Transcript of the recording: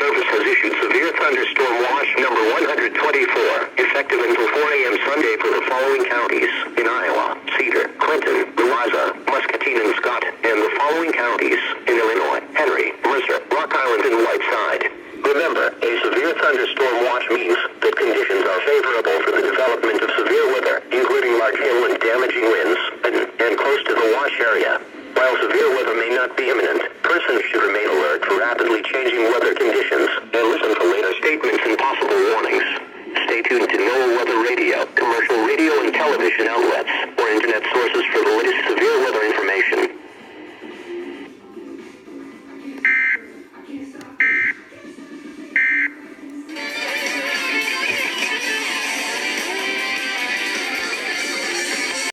Service has issued severe thunderstorm watch number 124, effective until 4 a.m. Sunday for the following counties in Iowa: Cedar, Clinton, Louisa, Muscatine, and Scott, and the following counties in Illinois: Henry, Mercer, Rock Island, and Whiteside. Remember, a severe thunderstorm watch means that conditions are favorable for the development of severe weather, including large hail and damaging winds, and close to the watch area. While severe weather may not be imminent, persons should remain alert for rapidly changing weather conditions and listen to later statements and possible warnings. Stay tuned to NOAA Weather Radio, commercial radio and television outlets, or internet sources for the latest